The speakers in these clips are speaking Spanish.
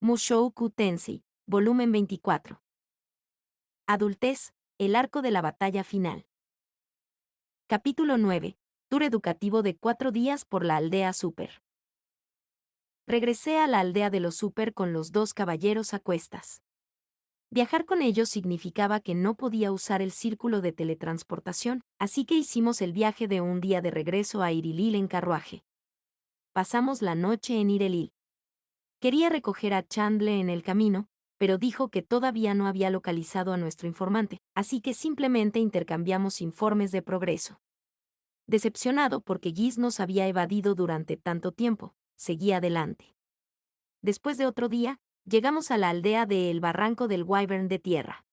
Mushoku Tensei, volumen 24. Adultez, el arco de la batalla final. Capítulo 9. Tour educativo de 4 días por la aldea Super. Regresé a la aldea de los Super con los dos caballeros a cuestas. Viajar con ellos significaba que no podía usar el círculo de teletransportación, así que hicimos el viaje de un día de regreso a Irilil en carruaje. Pasamos la noche en Irilil. Quería recoger a Chandler en el camino, pero dijo que todavía no había localizado a nuestro informante, así que simplemente intercambiamos informes de progreso. Decepcionado porque Giz nos había evadido durante tanto tiempo, seguí adelante. Después de otro día, llegamos a la aldea de El Barranco del Wyvern de Tierra.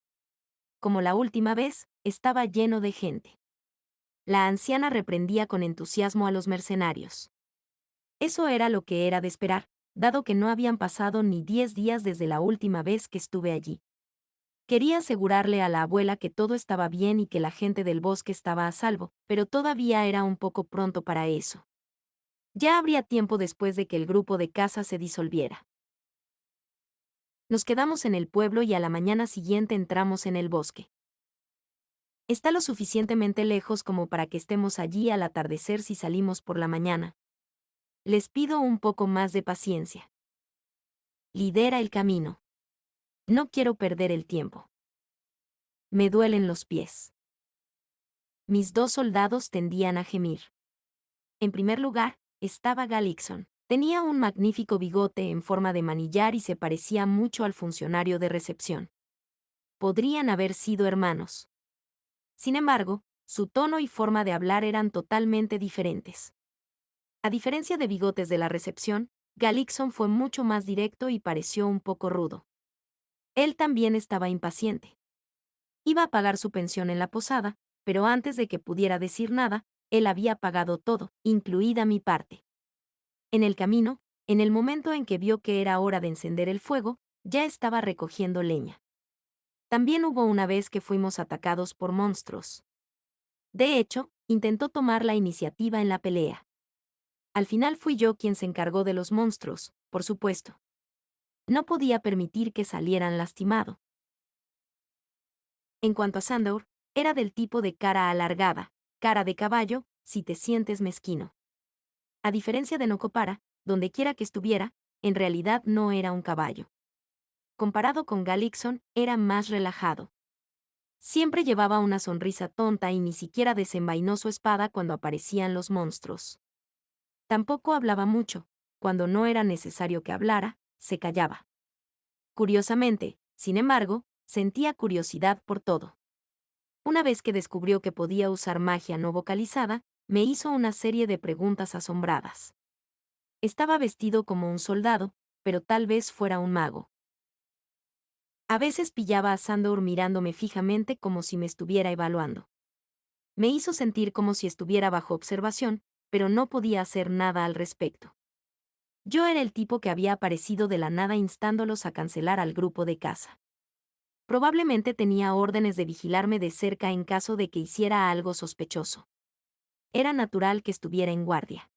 Como la última vez, estaba lleno de gente. La anciana reprendía con entusiasmo a los mercenarios. Eso era lo que era de esperar, dado que no habían pasado ni 10 días desde la última vez que estuve allí. Quería asegurarle a la abuela que todo estaba bien y que la gente del bosque estaba a salvo, pero todavía era un poco pronto para eso. Ya habría tiempo después de que el grupo de caza se disolviera. Nos quedamos en el pueblo y a la mañana siguiente entramos en el bosque. Está lo suficientemente lejos como para que estemos allí al atardecer si salimos por la mañana. Les pido un poco más de paciencia. Lidera el camino. No quiero perder el tiempo. Me duelen los pies. Mis dos soldados tendían a gemir. En primer lugar, estaba Galixon. Tenía un magnífico bigote en forma de manillar y se parecía mucho al funcionario de recepción. Podrían haber sido hermanos. Sin embargo, su tono y forma de hablar eran totalmente diferentes. A diferencia de bigotes de la recepción, Galixon fue mucho más directo y pareció un poco rudo. Él también estaba impaciente. Iba a pagar su pensión en la posada, pero antes de que pudiera decir nada, él había pagado todo, incluida mi parte. En el camino, en el momento en que vio que era hora de encender el fuego, ya estaba recogiendo leña. También hubo una vez que fuimos atacados por monstruos. De hecho, intentó tomar la iniciativa en la pelea. Al final fui yo quien se encargó de los monstruos, por supuesto. No podía permitir que salieran lastimado. En cuanto a Sandor, era del tipo de cara alargada, cara de caballo, si te sientes mezquino. A diferencia de Nocopara, donde quiera que estuviera, en realidad no era un caballo. Comparado con Galixon, era más relajado. Siempre llevaba una sonrisa tonta y ni siquiera desenvainó su espada cuando aparecían los monstruos. Tampoco hablaba mucho. Cuando no era necesario que hablara, se callaba. Curiosamente, sin embargo, sentía curiosidad por todo. Una vez que descubrió que podía usar magia no vocalizada, me hizo una serie de preguntas asombradas. Estaba vestido como un soldado, pero tal vez fuera un mago. A veces pillaba a Sandor mirándome fijamente como si me estuviera evaluando. Me hizo sentir como si estuviera bajo observación, pero no podía hacer nada al respecto. Yo era el tipo que había aparecido de la nada instándolos a cancelar al grupo de caza. Probablemente tenía órdenes de vigilarme de cerca en caso de que hiciera algo sospechoso. Era natural que estuviera en guardia.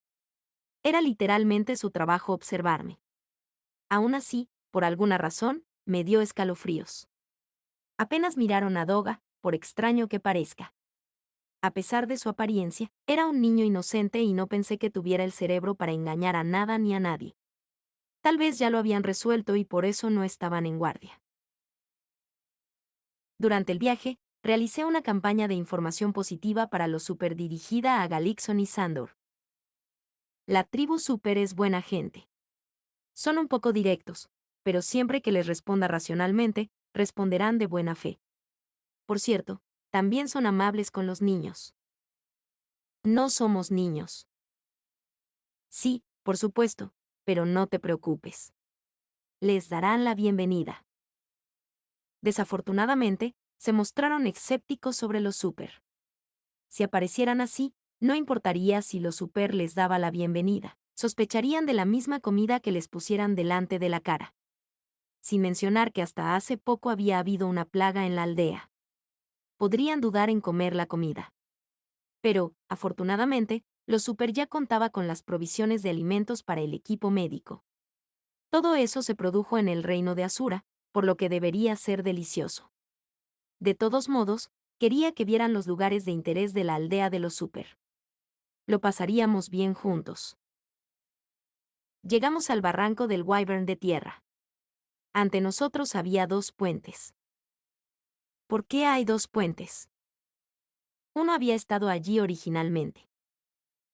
Era literalmente su trabajo observarme. Aún así, por alguna razón, me dio escalofríos. Apenas miraron a Doga, por extraño que parezca. A pesar de su apariencia, era un niño inocente y no pensé que tuviera el cerebro para engañar a nada ni a nadie. Tal vez ya lo habían resuelto y por eso no estaban en guardia. Durante el viaje, realicé una campaña de información positiva para los Super dirigida a Galixon y Sandor. La tribu Super es buena gente. Son un poco directos, pero siempre que les responda racionalmente, responderán de buena fe. Por cierto, también son amables con los niños. No somos niños. Sí, por supuesto, pero no te preocupes. Les darán la bienvenida. Desafortunadamente, se mostraron escépticos sobre los Super. Si aparecieran así, no importaría si los Super les daba la bienvenida. Sospecharían de la misma comida que les pusieran delante de la cara. Sin mencionar que hasta hace poco había habido una plaga en la aldea. Podrían dudar en comer la comida. Pero, afortunadamente, los Super ya contaba con las provisiones de alimentos para el equipo médico. Todo eso se produjo en el reino de Asura, por lo que debería ser delicioso. De todos modos, quería que vieran los lugares de interés de la aldea de los Super. Lo pasaríamos bien juntos. Llegamos al barranco del Wyvern de tierra. Ante nosotros había 2 puentes. ¿Por qué hay 2 puentes? Uno había estado allí originalmente.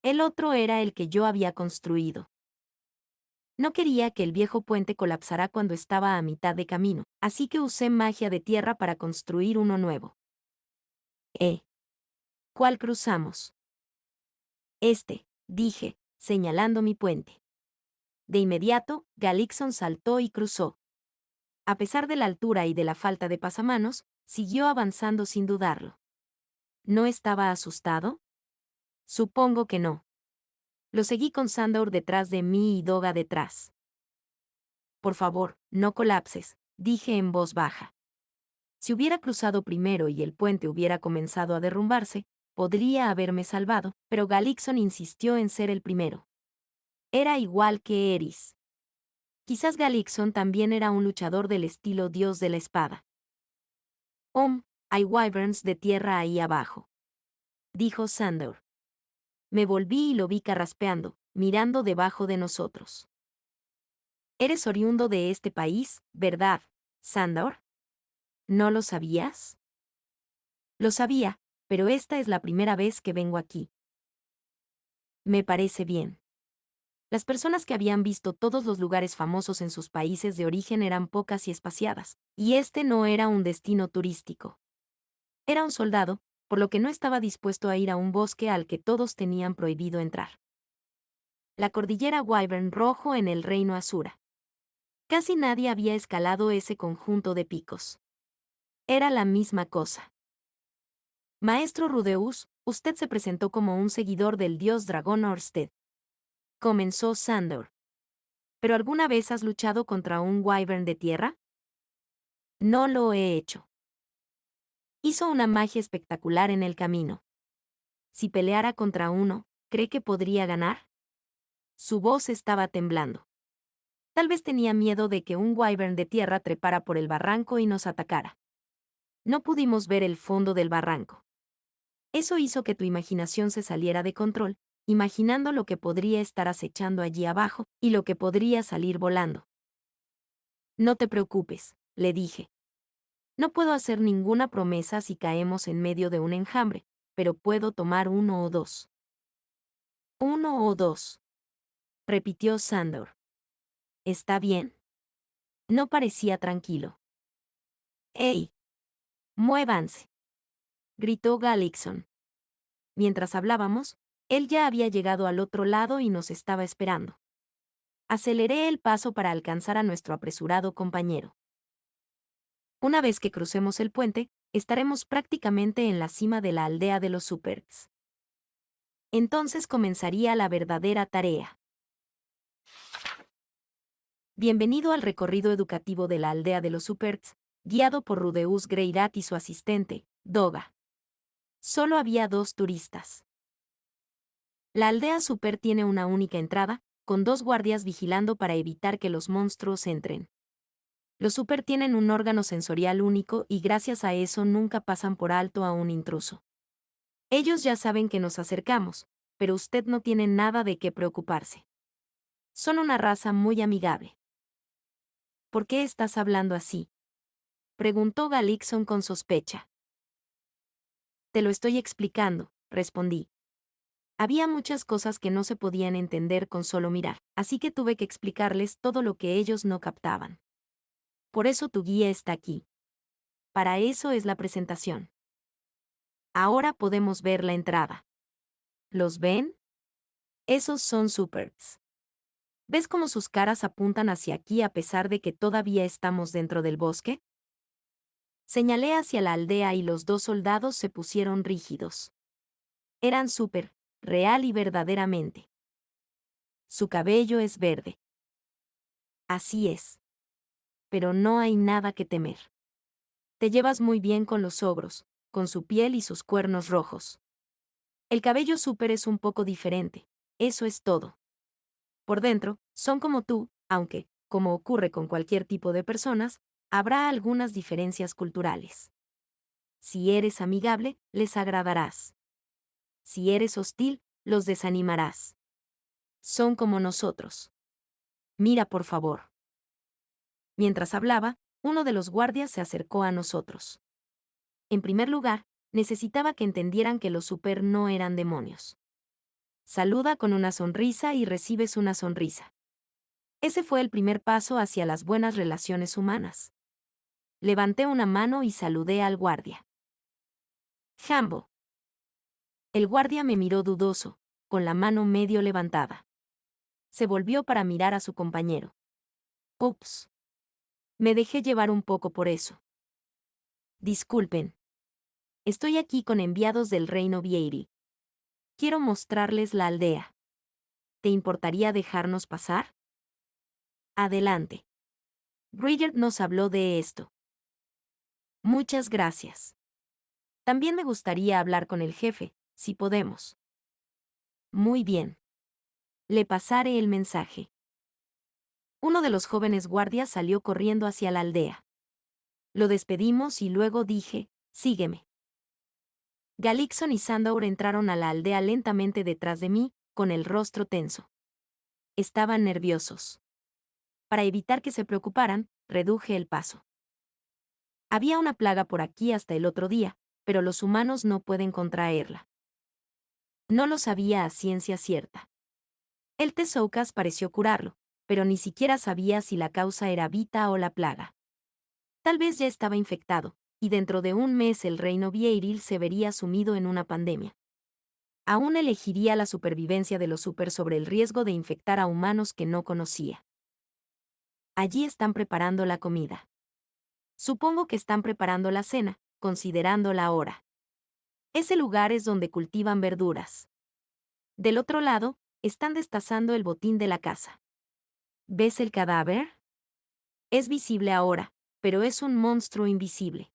El otro era el que yo había construido. No quería que el viejo puente colapsara cuando estaba a mitad de camino, así que usé magia de tierra para construir uno nuevo. ¿Cuál cruzamos? Este, dije, señalando mi puente. De inmediato, Galixon saltó y cruzó. A pesar de la altura y de la falta de pasamanos, siguió avanzando sin dudarlo. ¿No estaba asustado? Supongo que no. Lo seguí con Sandor detrás de mí y Doga detrás. Por favor, no colapses, dije en voz baja. Si hubiera cruzado primero y el puente hubiera comenzado a derrumbarse, podría haberme salvado, pero Galixon insistió en ser el primero. Era igual que Eris. Quizás Galixon también era un luchador del estilo dios de la espada. Hay wyverns de tierra ahí abajo, dijo Sandor. Me volví y lo vi carraspeando, mirando debajo de nosotros. Eres oriundo de este país, ¿verdad, Sandor? ¿No lo sabías? Lo sabía, pero esta es la primera vez que vengo aquí. Me parece bien. Las personas que habían visto todos los lugares famosos en sus países de origen eran pocas y espaciadas, y este no era un destino turístico. Era un soldado, por lo que no estaba dispuesto a ir a un bosque al que todos tenían prohibido entrar. La cordillera Wyvern rojo en el reino Asura. Casi nadie había escalado ese conjunto de picos. Era la misma cosa. Maestro Rudeus, usted se presentó como un seguidor del dios dragón Orsted. Comenzó Sandor. ¿Pero alguna vez has luchado contra un wyvern de tierra? No lo he hecho. Hizo una magia espectacular en el camino. Si peleara contra uno, ¿cree que podría ganar? Su voz estaba temblando. Tal vez tenía miedo de que un wyvern de tierra trepara por el barranco y nos atacara. No pudimos ver el fondo del barranco. Eso hizo que tu imaginación se saliera de control, imaginando lo que podría estar acechando allí abajo y lo que podría salir volando. No te preocupes, le dije. No puedo hacer ninguna promesa si caemos en medio de un enjambre, pero puedo tomar 1 o 2. 1 o 2. Repitió Sandor. ¿Está bien? No parecía tranquilo. ¡Ey! ¡Muévanse!, gritó Galixon. Mientras hablábamos, él ya había llegado al otro lado y nos estaba esperando. Aceleré el paso para alcanzar a nuestro apresurado compañero. Una vez que crucemos el puente, estaremos prácticamente en la cima de la aldea de los Superts. Entonces comenzaría la verdadera tarea. Bienvenido al recorrido educativo de la aldea de los Superts, guiado por Rudeus Greirat y su asistente, Doga. Solo había 2 turistas. La aldea Super tiene una única entrada, con 2 guardias vigilando para evitar que los monstruos entren. Los Super tienen un órgano sensorial único y gracias a eso nunca pasan por alto a un intruso. Ellos ya saben que nos acercamos, pero usted no tiene nada de qué preocuparse. Son una raza muy amigable. ¿Por qué estás hablando así?, preguntó Galixon con sospecha. Te lo estoy explicando, respondí. Había muchas cosas que no se podían entender con solo mirar, así que tuve que explicarles todo lo que ellos no captaban. Por eso tu guía está aquí. Para eso es la presentación. Ahora podemos ver la entrada. ¿Los ven? Esos son Superts. ¿Ves cómo sus caras apuntan hacia aquí a pesar de que todavía estamos dentro del bosque? Señalé hacia la aldea y los 2 soldados se pusieron rígidos. Eran Super, real y verdaderamente. Su cabello es verde. Así es. Pero no hay nada que temer. Te llevas muy bien con los ogros, con su piel y sus cuernos rojos. El cabello Super es un poco diferente, eso es todo. Por dentro, son como tú, aunque, como ocurre con cualquier tipo de personas, habrá algunas diferencias culturales. Si eres amigable, les agradarás. Si eres hostil, los desanimarás. Son como nosotros. Mira, por favor. Mientras hablaba, uno de los guardias se acercó a nosotros. En primer lugar, necesitaba que entendieran que los super no eran demonios. Saluda con una sonrisa y recibes una sonrisa. Ese fue el primer paso hacia las buenas relaciones humanas. Levanté una mano y saludé al guardia. Jambo. El guardia me miró dudoso, con la mano medio levantada. Se volvió para mirar a su compañero. Ups. Me dejé llevar un poco por eso. Disculpen. Estoy aquí con enviados del reino Vieiri. Quiero mostrarles la aldea. ¿Te importaría dejarnos pasar? Adelante. Bridget nos habló de esto. Muchas gracias. También me gustaría hablar con el jefe, si podemos. Muy bien. Le pasaré el mensaje. Uno de los jóvenes guardias salió corriendo hacia la aldea. Lo despedimos y luego dije, sígueme. Galixon y Sandour entraron a la aldea lentamente detrás de mí, con el rostro tenso. Estaban nerviosos. Para evitar que se preocuparan, reduje el paso. Había una plaga por aquí hasta el otro día, pero los humanos no pueden contraerla. No lo sabía a ciencia cierta. El Tesoukas pareció curarlo, pero ni siquiera sabía si la causa era Vita o la plaga. Tal vez ya estaba infectado, y dentro de un mes el reino Vieiril se vería sumido en una pandemia. Aún elegiría la supervivencia de los super sobre el riesgo de infectar a humanos que no conocía. Allí están preparando la comida. Supongo que están preparando la cena, considerando la hora. Ese lugar es donde cultivan verduras. Del otro lado, están destazando el botín de la casa. ¿Ves el cadáver? Es visible ahora, pero es un monstruo invisible.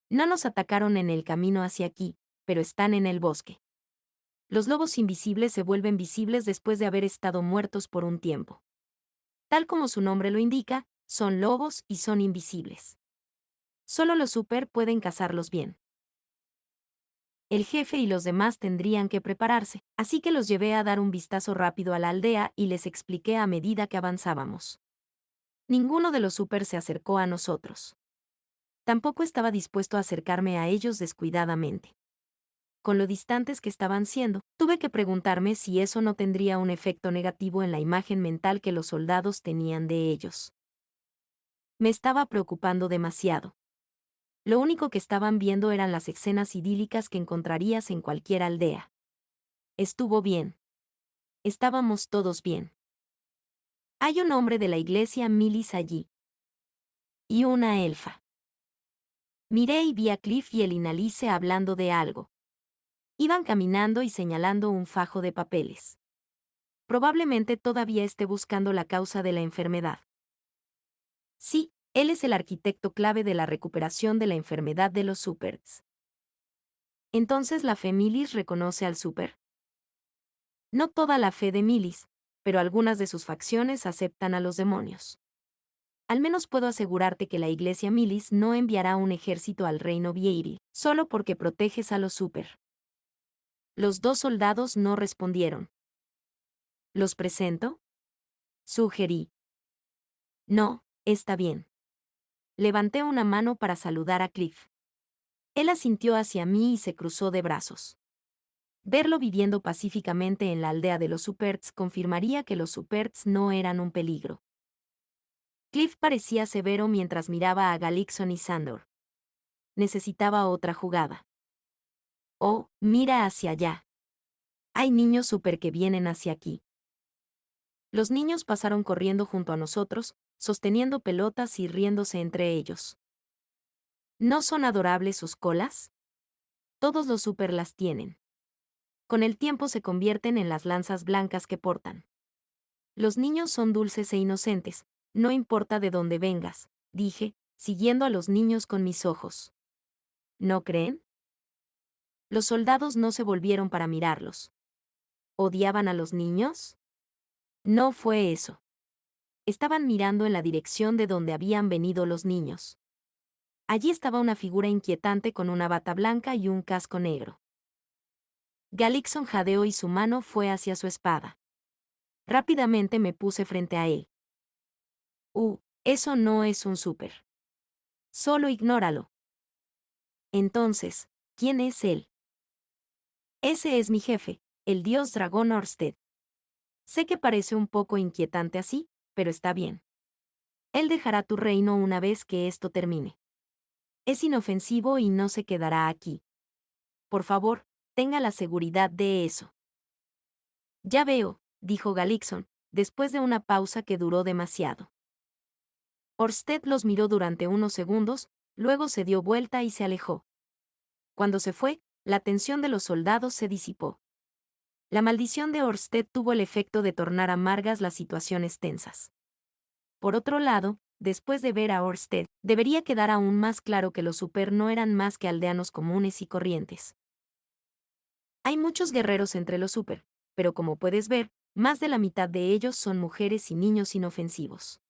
No nos atacaron en el camino hacia aquí, pero están en el bosque. Los lobos invisibles se vuelven visibles después de haber estado muertos por un tiempo. Tal como su nombre lo indica, son lobos y son invisibles. Solo los super pueden cazarlos bien. El jefe y los demás tendrían que prepararse, así que los llevé a dar un vistazo rápido a la aldea y les expliqué a medida que avanzábamos. Ninguno de los super se acercó a nosotros. Tampoco estaba dispuesto a acercarme a ellos descuidadamente. Con lo distantes que estaban siendo, tuve que preguntarme si eso no tendría un efecto negativo en la imagen mental que los soldados tenían de ellos. Me estaba preocupando demasiado. Lo único que estaban viendo eran las escenas idílicas que encontrarías en cualquier aldea. Estuvo bien. Estábamos todos bien. Hay un hombre de la iglesia Milis allí. Y una elfa. Miré y vi a Cliff y el Inalice hablando de algo. Iban caminando y señalando un fajo de papeles. Probablemente todavía esté buscando la causa de la enfermedad. Sí, él es el arquitecto clave de la recuperación de la enfermedad de los supers. Entonces la fe Milis reconoce al super. No toda la fe de Milis, pero algunas de sus facciones aceptan a los demonios. Al menos puedo asegurarte que la iglesia Milis no enviará un ejército al reino Vieiri, solo porque proteges a los super. Los dos soldados no respondieron. ¿Los presento? Sugerí. No, está bien. Levanté una mano para saludar a Cliff. Él asintió hacia mí y se cruzó de brazos. Verlo viviendo pacíficamente en la aldea de los Superts confirmaría que los Superts no eran un peligro. Cliff parecía severo mientras miraba a Galixon y Sandor. Necesitaba otra jugada. Oh, mira hacia allá. Hay niños super que vienen hacia aquí. Los niños pasaron corriendo junto a nosotros, sosteniendo pelotas y riéndose entre ellos. ¿No son adorables sus colas? Todos los super las tienen. Con el tiempo se convierten en las lanzas blancas que portan. Los niños son dulces e inocentes, no importa de dónde vengas, dije, siguiendo a los niños con mis ojos. ¿No creen? Los soldados no se volvieron para mirarlos. ¿Odiaban a los niños? No fue eso. estaban mirando en la dirección de donde habían venido los niños. Allí estaba una figura inquietante con una bata blanca y un casco negro. Galixon jadeó y su mano fue hacia su espada. Rápidamente me puse frente a él. Eso no es un súper. Solo ignóralo. Entonces, ¿quién es él? Ese es mi jefe, el dios dragón Orsted. Sé que parece un poco inquietante así, pero está bien. Él dejará tu reino una vez que esto termine. Es inofensivo y no se quedará aquí. Por favor, tenga la seguridad de eso. Ya veo, dijo Galixon, después de una pausa que duró demasiado. Orsted los miró durante unos segundos, luego se dio vuelta y se alejó. Cuando se fue, la tensión de los soldados se disipó. La maldición de Orsted tuvo el efecto de tornar amargas las situaciones tensas. Por otro lado, después de ver a Orsted, debería quedar aún más claro que los super no eran más que aldeanos comunes y corrientes. Hay muchos guerreros entre los super, pero como puedes ver, más de la mitad de ellos son mujeres y niños inofensivos.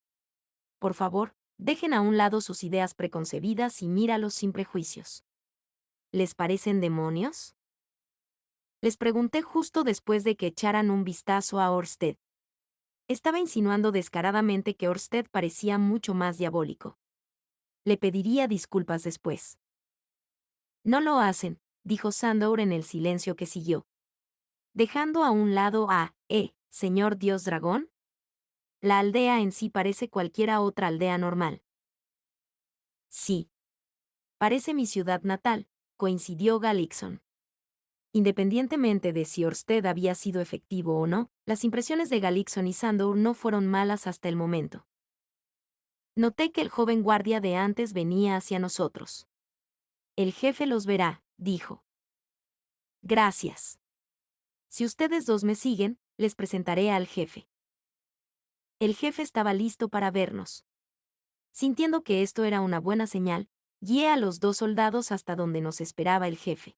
Por favor, dejen a un lado sus ideas preconcebidas y míralos sin prejuicios. ¿Les parecen demonios? Les pregunté justo después de que echaran un vistazo a Orsted. Estaba insinuando descaradamente que Orsted parecía mucho más diabólico. Le pediría disculpas después. No lo hacen, dijo Sandour en el silencio que siguió. Dejando a un lado a, señor Dios Dragón. La aldea en sí parece cualquiera otra aldea normal. Sí. Parece mi ciudad natal, coincidió Galixon. Independientemente de si Orsted había sido efectivo o no, las impresiones de Galixon y Sandour no fueron malas hasta el momento. Noté que el joven guardia de antes venía hacia nosotros. El jefe los verá, dijo. Gracias. Si ustedes dos me siguen, les presentaré al jefe. El jefe estaba listo para vernos. Sintiendo que esto era una buena señal, guié a los dos soldados hasta donde nos esperaba el jefe.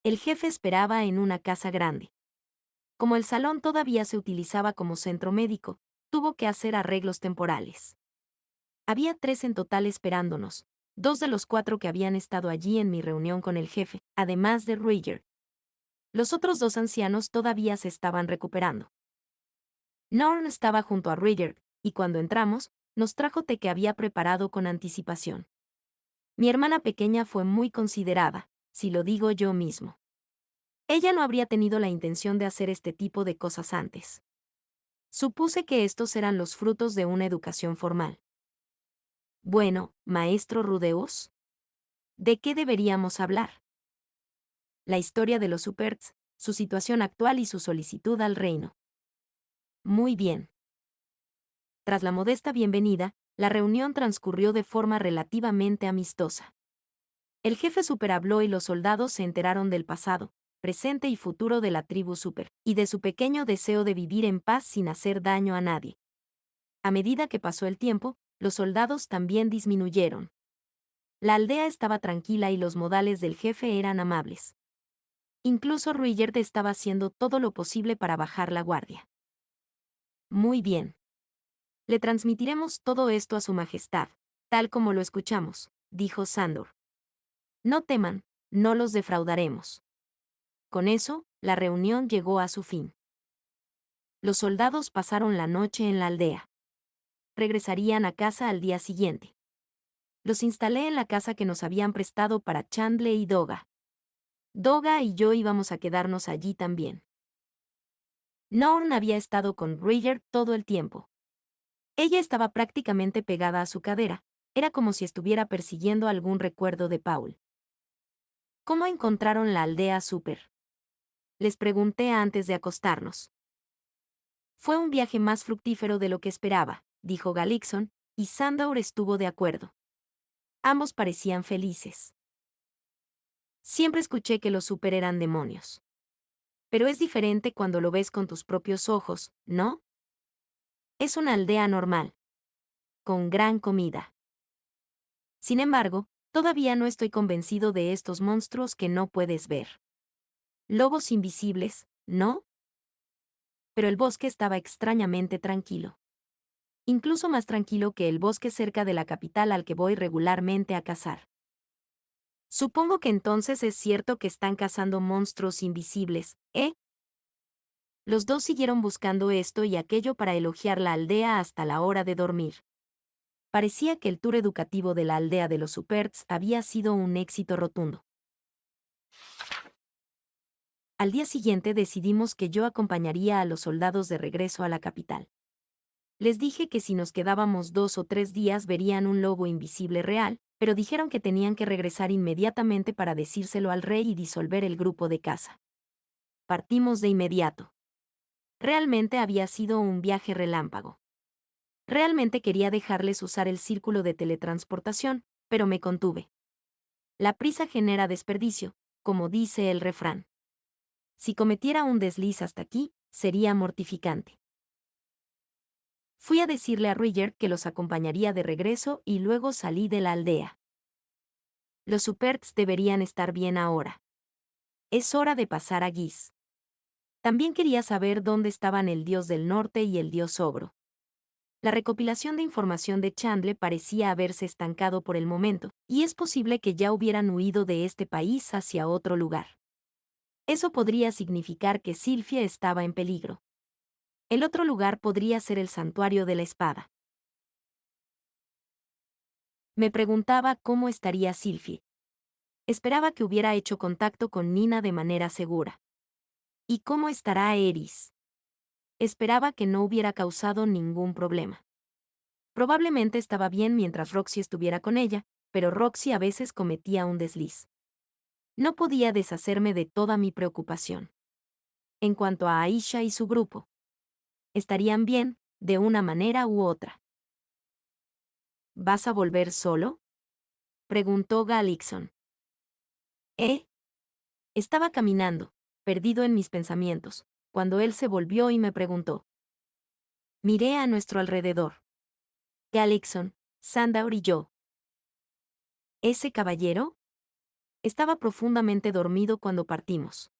El jefe esperaba en una casa grande. Como el salón todavía se utilizaba como centro médico, tuvo que hacer arreglos temporales. Había 3 en total esperándonos, 2 de los 4 que habían estado allí en mi reunión con el jefe, además de Roger. Los otros 2 ancianos todavía se estaban recuperando. Norn estaba junto a Roger, y cuando entramos, nos trajo té que había preparado con anticipación. Mi hermana pequeña fue muy considerada, si lo digo yo mismo. Ella no habría tenido la intención de hacer este tipo de cosas antes. Supuse que estos eran los frutos de una educación formal. Bueno, maestro Rudeus, ¿de qué deberíamos hablar? La historia de los Superts, su situación actual y su solicitud al reino. Muy bien. Tras la modesta bienvenida, la reunión transcurrió de forma relativamente amistosa. El jefe super habló y los soldados se enteraron del pasado, presente y futuro de la tribu super, y de su pequeño deseo de vivir en paz sin hacer daño a nadie. A medida que pasó el tiempo, los soldados también disminuyeron. La aldea estaba tranquila y los modales del jefe eran amables. Incluso Ruigert estaba haciendo todo lo posible para bajar la guardia. Muy bien. Le transmitiremos todo esto a su majestad, tal como lo escuchamos, dijo Sandor. No teman, no los defraudaremos. Con eso, la reunión llegó a su fin. Los soldados pasaron la noche en la aldea. Regresarían a casa al día siguiente. Los instalé en la casa que nos habían prestado para Chandle y Doga. Doga y yo íbamos a quedarnos allí también. Norn había estado con Roger todo el tiempo. Ella estaba prácticamente pegada a su cadera, era como si estuviera persiguiendo algún recuerdo de Paul. ¿Cómo encontraron la aldea Super? Les pregunté antes de acostarnos. Fue un viaje más fructífero de lo que esperaba, dijo Galixon, y Sandour estuvo de acuerdo. Ambos parecían felices. Siempre escuché que los super eran demonios. Pero es diferente cuando lo ves con tus propios ojos, ¿no? Es una aldea normal. Con gran comida. Sin embargo, todavía no estoy convencido de estos monstruos que no puedes ver. Lobos invisibles, ¿no? Pero el bosque estaba extrañamente tranquilo. incluso más tranquilo que el bosque cerca de la capital al que voy regularmente a cazar. Supongo que entonces es cierto que están cazando monstruos invisibles, ¿eh? Los dos siguieron buscando esto y aquello para elogiar la aldea hasta la hora de dormir. Parecía que el tour educativo de la aldea de los Superts había sido un éxito rotundo. Al día siguiente decidimos que yo acompañaría a los soldados de regreso a la capital. Les dije que si nos quedábamos 2 o 3 días verían un lobo invisible real, pero dijeron que tenían que regresar inmediatamente para decírselo al rey y disolver el grupo de caza. Partimos de inmediato. Realmente había sido un viaje relámpago. Realmente quería dejarles usar el círculo de teletransportación, pero me contuve. La prisa genera desperdicio, como dice el refrán. Si cometiera un desliz hasta aquí, sería mortificante. Fui a decirle a Rudyard que los acompañaría de regreso y luego salí de la aldea. Los Superts deberían estar bien ahora. Es hora de pasar a Gis. También quería saber dónde estaban el dios del norte y el dios ogro. La recopilación de información de Chandler parecía haberse estancado por el momento, y es posible que ya hubieran huido de este país hacia otro lugar. Eso podría significar que Sylphie estaba en peligro. El otro lugar podría ser el santuario de la espada. Me preguntaba cómo estaría Sylphie. Esperaba que hubiera hecho contacto con Nina de manera segura. ¿Y cómo estará Eris? Esperaba que no hubiera causado ningún problema. Probablemente estaba bien mientras Roxy estuviera con ella, pero Roxy a veces cometía un desliz. No podía deshacerme de toda mi preocupación. En cuanto a Aisha y su grupo, estarían bien, de una manera u otra. ¿Vas a volver solo?, preguntó Galickson. Estaba caminando, perdido en mis pensamientos, cuando él se volvió y me preguntó. Miré a nuestro alrededor. Galickson, Sandour y yo. ¿Ese caballero? Estaba profundamente dormido cuando partimos.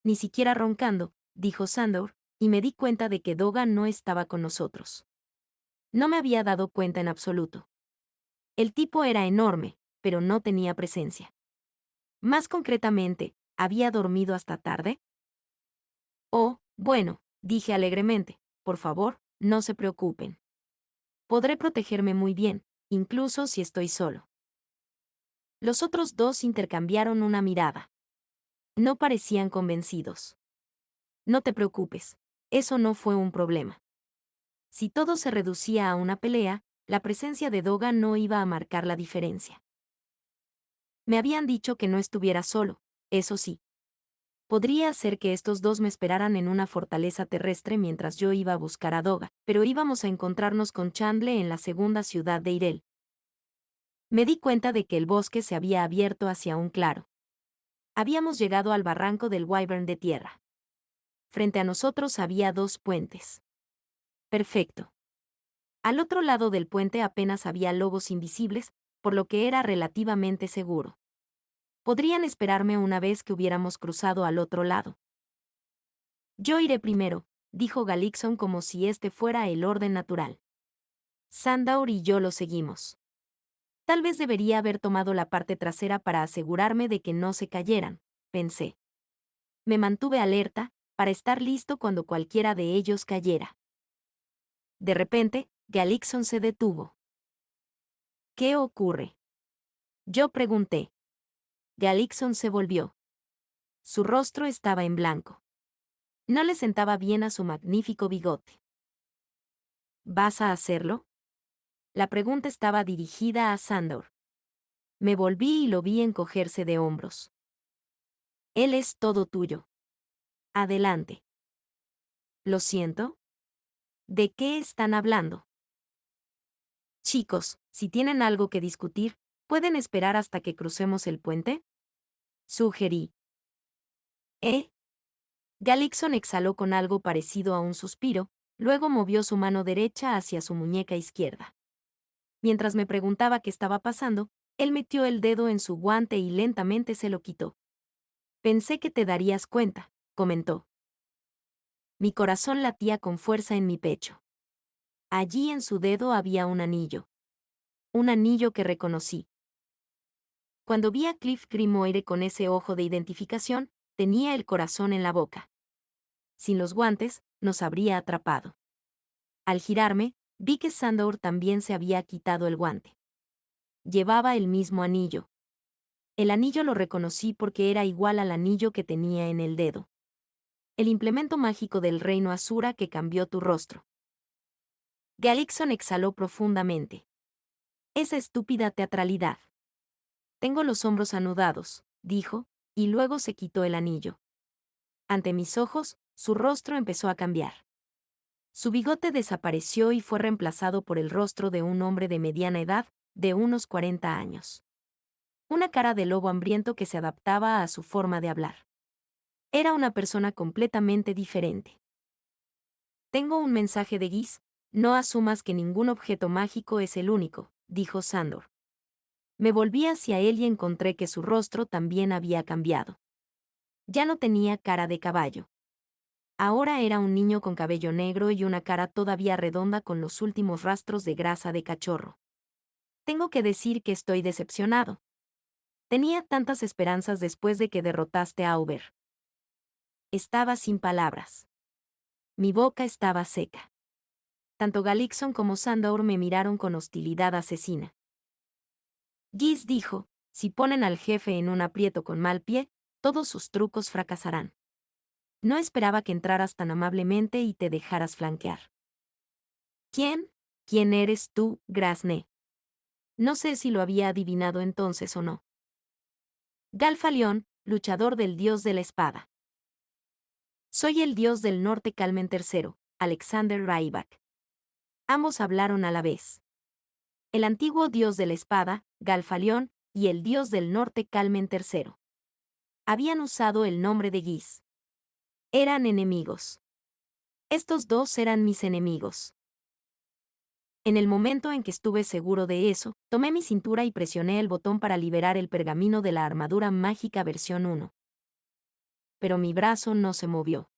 Ni siquiera roncando, dijo Sandour, y me di cuenta de que Doga no estaba con nosotros. No me había dado cuenta en absoluto. El tipo era enorme, pero no tenía presencia. Más concretamente, ¿había dormido hasta tarde? Oh, bueno, dije alegremente, por favor, no se preocupen. Podré protegerme muy bien, incluso si estoy solo. Los otros dos intercambiaron una mirada. No parecían convencidos. No te preocupes, eso no fue un problema. Si todo se reducía a una pelea, la presencia de Doga no iba a marcar la diferencia. Me habían dicho que no estuviera solo, eso sí. Podría ser que estos dos me esperaran en una fortaleza terrestre mientras yo iba a buscar a Doga, pero íbamos a encontrarnos con Chandler en la segunda ciudad de Irel. Me di cuenta de que el bosque se había abierto hacia un claro. Habíamos llegado al barranco del Wyvern de tierra. Frente a nosotros había 2 puentes. Perfecto. Al otro lado del puente apenas había lobos invisibles, por lo que era relativamente seguro. Podrían esperarme una vez que hubiéramos cruzado al otro lado. Yo iré primero, dijo Galickson como si este fuera el orden natural. Sandour y yo lo seguimos. Tal vez debería haber tomado la parte trasera para asegurarme de que no se cayeran, pensé. Me mantuve alerta, para estar listo cuando cualquiera de ellos cayera. De repente, Galickson se detuvo. ¿Qué ocurre?, yo pregunté. Galickson se volvió. Su rostro estaba en blanco. No le sentaba bien a su magnífico bigote. ¿Vas a hacerlo? La pregunta estaba dirigida a Sandour. Me volví y lo vi encogerse de hombros. Él es todo tuyo. Adelante. ¿Lo siento? ¿De qué están hablando? Chicos, si tienen algo que discutir, ¿pueden esperar hasta que crucemos el puente?, sugerí. Galickson exhaló con algo parecido a un suspiro, luego movió su mano derecha hacia su muñeca izquierda. Mientras me preguntaba qué estaba pasando, él metió el dedo en su guante y lentamente se lo quitó. Pensé que te darías cuenta, comentó. Mi corazón latía con fuerza en mi pecho. Allí en su dedo había un anillo. Un anillo que reconocí. Cuando vi a Cliff Grimoire con ese ojo de identificación, tenía el corazón en la boca. Sin los guantes, nos habría atrapado. Al girarme, vi que Sandor también se había quitado el guante. Llevaba el mismo anillo. El anillo lo reconocí porque era igual al anillo que tenía en el dedo. El implemento mágico del reino Asura que cambió tu rostro. Galixon exhaló profundamente. Esa estúpida teatralidad. Tengo los hombros anudados, dijo, y luego se quitó el anillo. Ante mis ojos, su rostro empezó a cambiar. Su bigote desapareció y fue reemplazado por el rostro de un hombre de mediana edad, de unos 40 años. Una cara de lobo hambriento que se adaptaba a su forma de hablar. Era una persona completamente diferente. Tengo un mensaje de Giz, no asumas que ningún objeto mágico es el único, dijo Sandor. Me volví hacia él y encontré que su rostro también había cambiado. Ya no tenía cara de caballo. Ahora era un niño con cabello negro y una cara todavía redonda con los últimos rastros de grasa de cachorro. Tengo que decir que estoy decepcionado. Tenía tantas esperanzas después de que derrotaste a Auber. Estaba sin palabras. Mi boca estaba seca. Tanto Galixon como Sandor me miraron con hostilidad asesina. Giz dijo, si ponen al jefe en un aprieto con mal pie, todos sus trucos fracasarán. No esperaba que entraras tan amablemente y te dejaras flanquear. ¿Quién? ¿Quién eres tú, Grasne? No sé si lo había adivinado entonces o no. Galfalión, luchador del dios de la espada. Soy el dios del norte Calmen III, Alexander Ryback. Ambos hablaron a la vez. El antiguo dios de la espada, Galfalión, y el dios del norte Calmen III. Habían usado el nombre de Giz. Eran enemigos. Estos dos eran mis enemigos. En el momento en que estuve seguro de eso, tomé mi cintura y presioné el botón para liberar el pergamino de la armadura mágica versión 1. Pero mi brazo no se movió.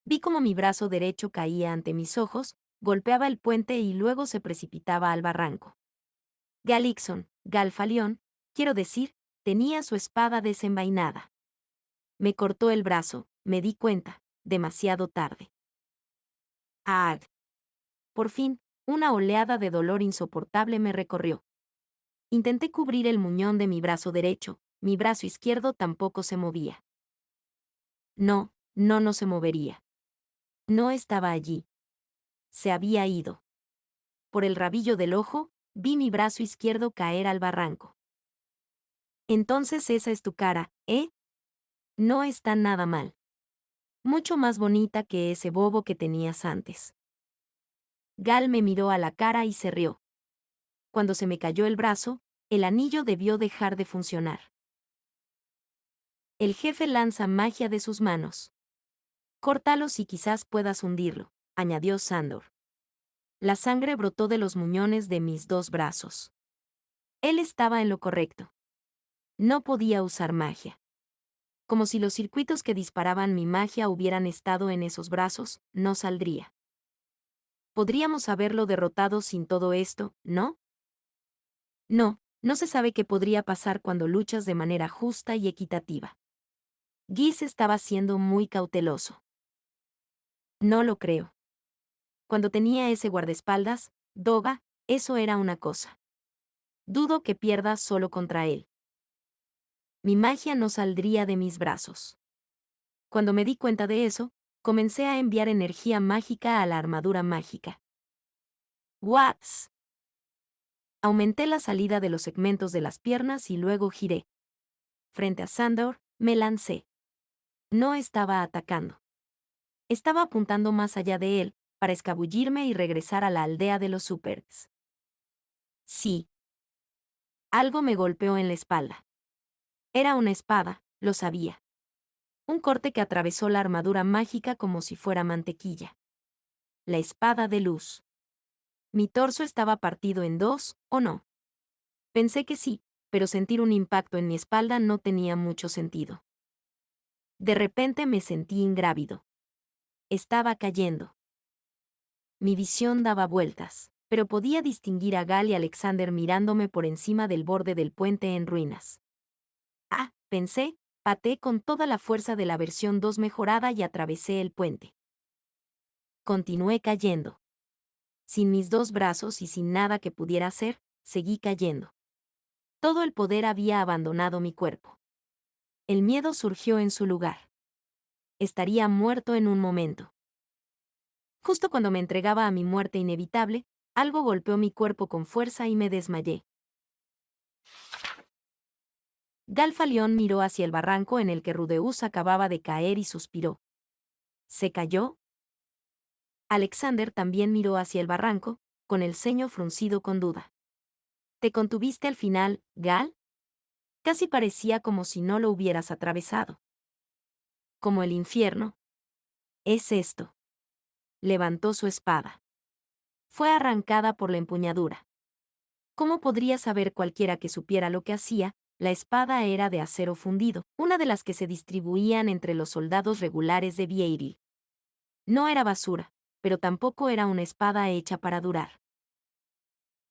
Vi como mi brazo derecho caía ante mis ojos, golpeaba el puente y luego se precipitaba al barranco. Galixon, Galfalión, quiero decir, tenía su espada desenvainada. Me cortó el brazo, me di cuenta, demasiado tarde. ¡Ah! Por fin, una oleada de dolor insoportable me recorrió. Intenté cubrir el muñón de mi brazo derecho, mi brazo izquierdo tampoco se movía. No se movería. No estaba allí. Se había ido. Por el rabillo del ojo, vi mi brazo izquierdo caer al barranco. Entonces esa es tu cara, ¿eh? No está nada mal. Mucho más bonita que ese bobo que tenías antes. Gal me miró a la cara y se rió. Cuando se me cayó el brazo, el anillo debió dejar de funcionar. El jefe lanza magia de sus manos. Córtalo si quizás puedas hundirlo, añadió Sandor. La sangre brotó de los muñones de mis dos brazos. Él estaba en lo correcto. No podía usar magia. Como si los circuitos que disparaban mi magia hubieran estado en esos brazos, no saldría. Podríamos haberlo derrotado sin todo esto, ¿no? No se sabe qué podría pasar cuando luchas de manera justa y equitativa. Giz estaba siendo muy cauteloso. No lo creo. Cuando tenía ese guardaespaldas, Doga, eso era una cosa. Dudo que pierda solo contra él. Mi magia no saldría de mis brazos. Cuando me di cuenta de eso, comencé a enviar energía mágica a la armadura mágica. ¡Watts! Aumenté la salida de los segmentos de las piernas y luego giré. Frente a Sandor, me lancé. No estaba atacando. Estaba apuntando más allá de él, para escabullirme y regresar a la aldea de los Supers. Sí. Algo me golpeó en la espalda. Era una espada, lo sabía. Un corte que atravesó la armadura mágica como si fuera mantequilla. La espada de luz. ¿Mi torso estaba partido en dos, o no? Pensé que sí, pero sentir un impacto en mi espalda no tenía mucho sentido. De repente me sentí ingrávido. Estaba cayendo. Mi visión daba vueltas, pero podía distinguir a Gal y Alexander mirándome por encima del borde del puente en ruinas. Ah, pensé, pateé con toda la fuerza de la versión 2 mejorada y atravesé el puente. Continué cayendo. Sin mis dos brazos y sin nada que pudiera hacer, seguí cayendo. Todo el poder había abandonado mi cuerpo. El miedo surgió en su lugar. Estaría muerto en un momento. Justo cuando me entregaba a mi muerte inevitable, algo golpeó mi cuerpo con fuerza y me desmayé. Galfalión miró hacia el barranco en el que Rudeus acababa de caer y suspiró. ¿Se cayó? Alexander también miró hacia el barranco, con el ceño fruncido con duda. ¿Te contuviste al final, Gal? Casi parecía como si no lo hubieras atravesado. Como el infierno. Es esto. Levantó su espada. Fue arrancada por la empuñadura. ¿Cómo podría saber cualquiera que supiera lo que hacía? La espada era de acero fundido, una de las que se distribuían entre los soldados regulares de Vieiril. No era basura, pero tampoco era una espada hecha para durar.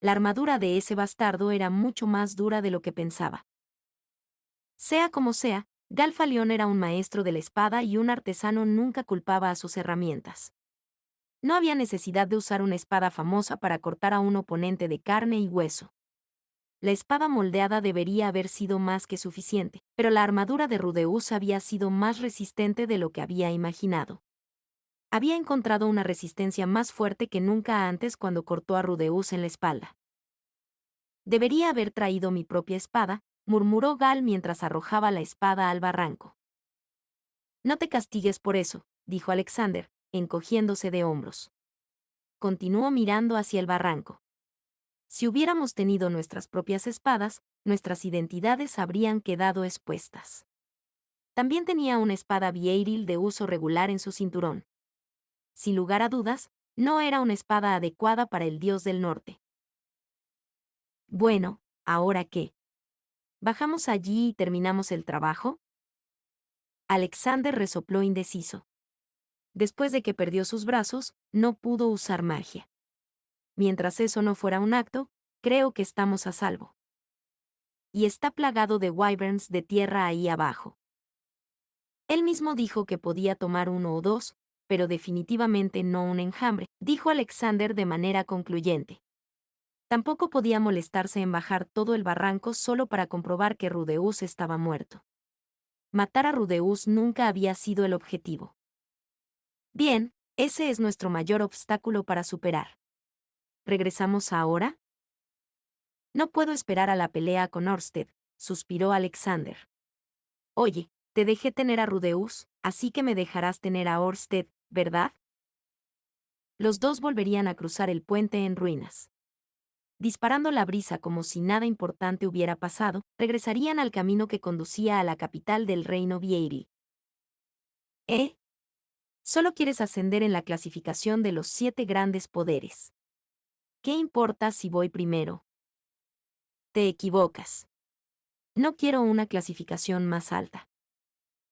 La armadura de ese bastardo era mucho más dura de lo que pensaba. Sea como sea, Galfalión era un maestro de la espada y un artesano nunca culpaba a sus herramientas. No había necesidad de usar una espada famosa para cortar a un oponente de carne y hueso. La espada moldeada debería haber sido más que suficiente, pero la armadura de Rudeus había sido más resistente de lo que había imaginado. Había encontrado una resistencia más fuerte que nunca antes cuando cortó a Rudeus en la espalda. Debería haber traído mi propia espada, murmuró Gal mientras arrojaba la espada al barranco. No te castigues por eso, dijo Alexander, encogiéndose de hombros. Continuó mirando hacia el barranco. Si hubiéramos tenido nuestras propias espadas, nuestras identidades habrían quedado expuestas. También tenía una espada Vieiril de uso regular en su cinturón. Sin lugar a dudas, no era una espada adecuada para el dios del norte. Bueno, ¿ahora qué? ¿Bajamos allí y terminamos el trabajo? Alexander resopló indeciso. Después de que perdió sus brazos, no pudo usar magia. Mientras eso no fuera un acto, creo que estamos a salvo. Y está plagado de wyverns de tierra ahí abajo. Él mismo dijo que podía tomar uno o dos, pero definitivamente no un enjambre, dijo Alexander de manera concluyente. Tampoco podía molestarse en bajar todo el barranco solo para comprobar que Rudeus estaba muerto. Matar a Rudeus nunca había sido el objetivo. Bien, ese es nuestro mayor obstáculo para superar. ¿Regresamos ahora? No puedo esperar a la pelea con Orsted, suspiró Alexander. Oye, te dejé tener a Rudeus, así que me dejarás tener a Orsted, ¿verdad? Los dos volverían a cruzar el puente en ruinas. Disparando la brisa como si nada importante hubiera pasado, regresarían al camino que conducía a la capital del reino Vieiri. ¿Eh? Solo quieres ascender en la clasificación de los 7 grandes poderes. ¿Qué importa si voy primero? Te equivocas. No quiero una clasificación más alta.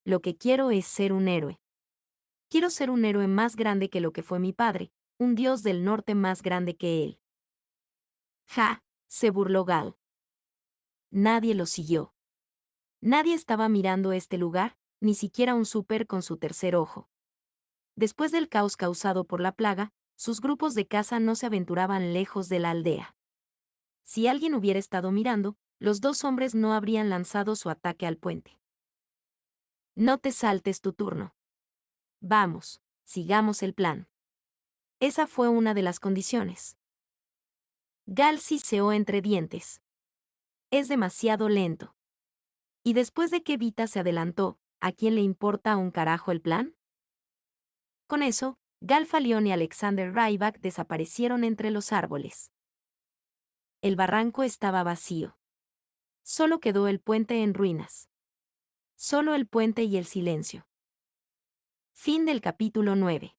Lo que quiero es ser un héroe. Quiero ser un héroe más grande que lo que fue mi padre, un dios del norte más grande que él. Ja, se burló Gal. Nadie lo siguió. Nadie estaba mirando este lugar, ni siquiera un súper con su tercer ojo. Después del caos causado por la plaga, sus grupos de caza no se aventuraban lejos de la aldea. Si alguien hubiera estado mirando, los dos hombres no habrían lanzado su ataque al puente. No te saltes tu turno. Vamos, sigamos el plan. Esa fue una de las condiciones. Gal siseó entre dientes. Es demasiado lento. Y después de que Vita se adelantó, ¿a quién le importa un carajo el plan? Con eso, Galfalión y Alexander Ryback desaparecieron entre los árboles. El barranco estaba vacío. Solo quedó el puente en ruinas. Solo el puente y el silencio. Fin del capítulo 9.